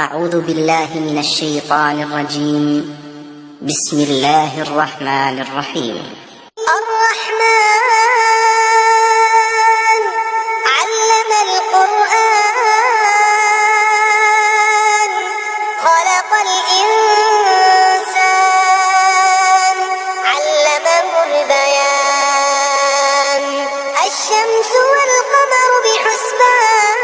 أعوذ بالله من الشيطان الرجيم. بسم الله الرحمن الرحيم. الرحمن علم القرآن خلق الإنسان علمه البيان الشمس والقمر بحسبان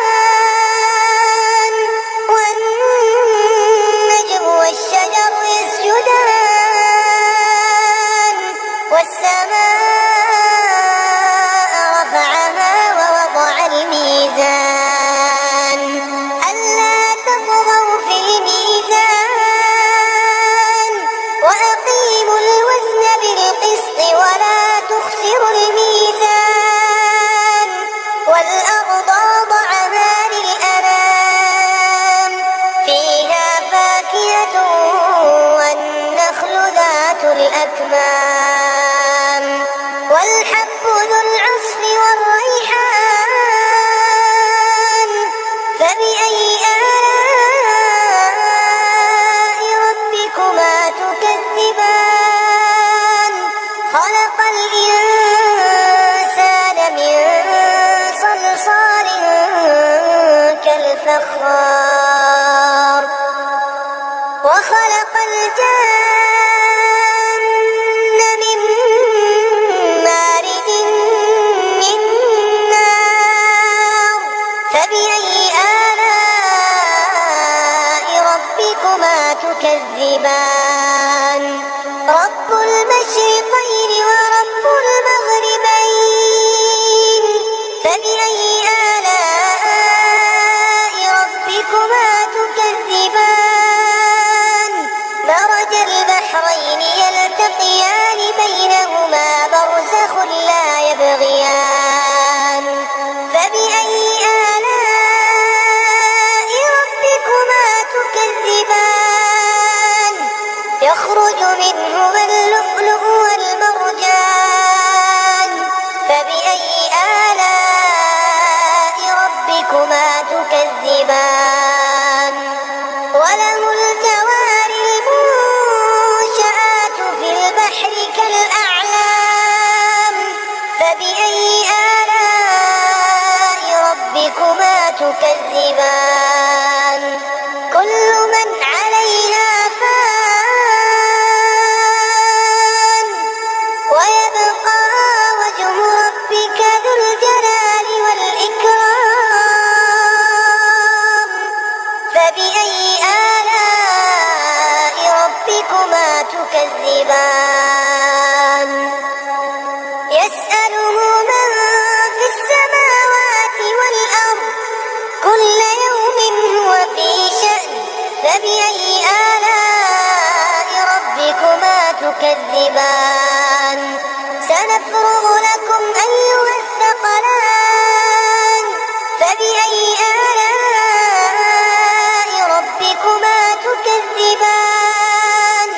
والنجم والشجر يسجدان والسماء رفعها ووضع الميزان ألا تطغوا في الميزان وأقيموا الوزن بالقسط ولا تخسروا الميزان والأرض وضعها للأنام فيها فاكهة والنخل ذات الأكمام والحب ذو العصف والريحان فبأي آلاء ربكما تكذبان خلق الإنسان من صلصال كالفخار وخلق الجن من مارج من نار فبأي آلاء ربكما تكذبان رب المشرقين ورب المغربين فبأي آلاء ربكما تكذبان مرج البحرين يلتقيان بينهما برزخ لا يبغيان فبأي آلاء ربكما تكذبان يخرج منهما اللؤلؤ والمرجان فبأي آلاء ربكما تكذبان وله الجوار المنشآت في البحر كالأعلام فبأي آلاء ربكما تكذبان كل من عليها فان ويبقى وجه ربك ذو الجلال والإكرام فبأي آلاء ربكما تكذبان يسأله من في السماوات والأرض كل يوم هو في شأن فبأي آلاء ربكما تكذبان سنفرغ لكم أيها الثقلان فبأي آلاء ربكما تكذبان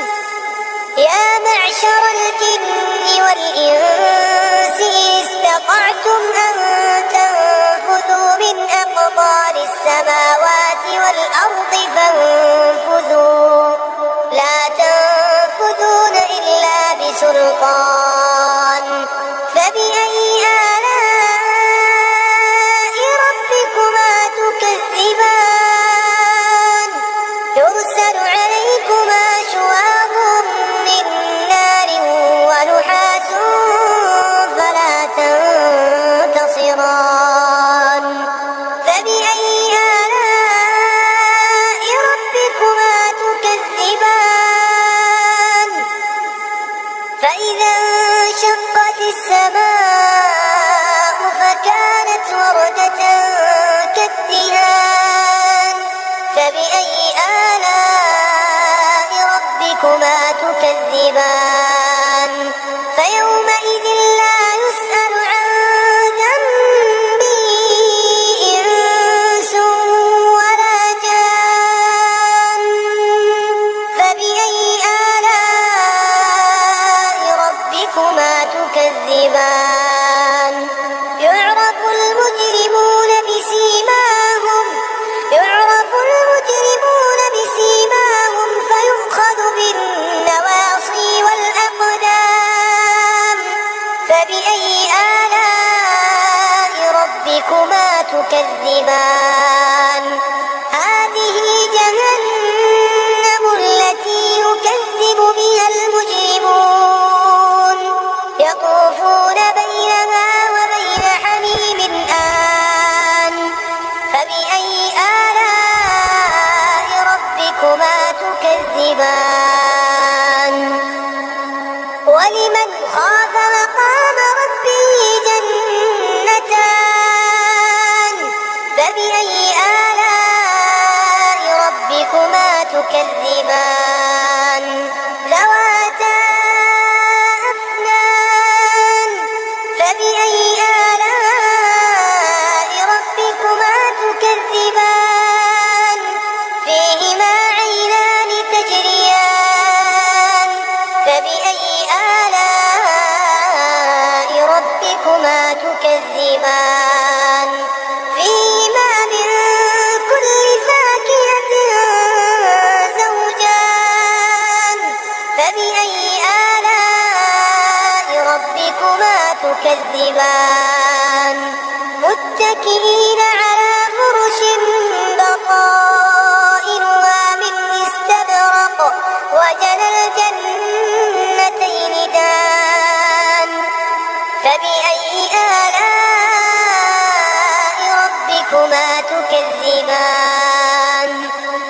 يا معشر الجن والإنس استطعتم أن تنفذوا من أقطار السماوات والأرض فانفذوا لا تنفذون إلا بسلطان فبأي آلاء ربكما تكذبان يرسل عليكما شواظ من نار ونحاس فلا تنتصران فبأي آلاء ربكما تكذبان فإذا انشقت السماء فكانت وردة كالدهان فبأي آلاء ربكما تكذبان فيومئذ لا يسأل عن ذنبه إنس ولا جان فبأي آلاء ربكما تكذبان يعرف المجرمون بسيماهم يعرف المجرمون تكذبان ذواتا أفنان فبأي آلاء ربكما تكذبان فيهما عينان تجريان فبأي آلاء ربكما تكذبان فيهما من كل فاكهة زوجان فبأي آلاء ربكما تكذبان متكئين على فرش بطائنها من استبرق وجنى الجنتين دان فبأي آلاء ربكما تكذبان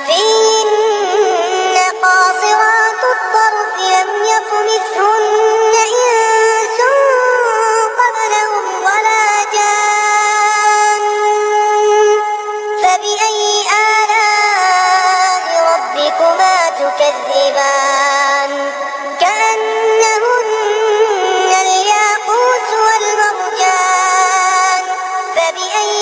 فيهن قاصرات الطرف لم يطمثهن إنس قبلهم ولا جان فبأي آلاء ربكما تكذبان كأنهن الياقوت والمرجان فبأي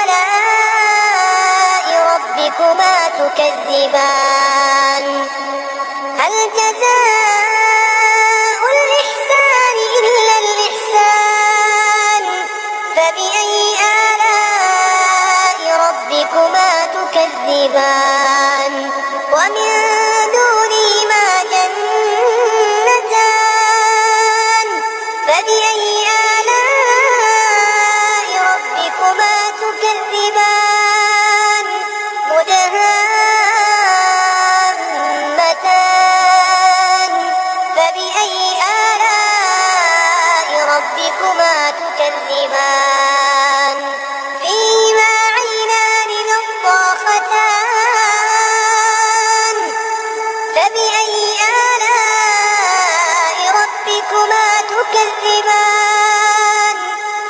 آلاء ربكما تكذبان هل جزاء الإحسان إلا الإحسان فبأي آلاء ربكما تكذبان ومن دونهما جنتان فبأي آلاء ربكما تكذبان مدهامتان فبأي آلاء ربكما تكذبان فيهما عينان نضاختان فبأي آلاء ربكما تكذبان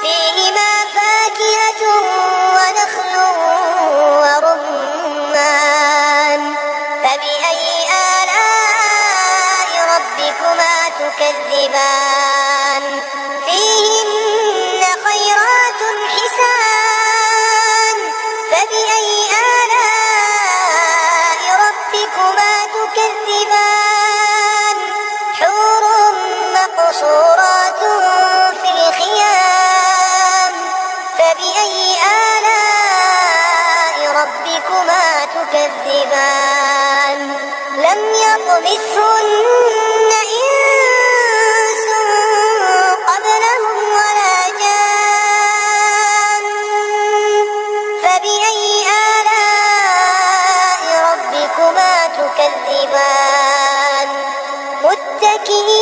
فيهما فاكهة ونخل ورمان فبأي آلاء ربكما تكذبان فيهن خيرات حسان فبأي آلاء ربكما تكذبان حور مقصورات في الخيام فبأي آلاء ربكما تكذبان لم يطمثهن إنس قبلهم ولا جان فبأي آلاء ربكما تكذبان متكئين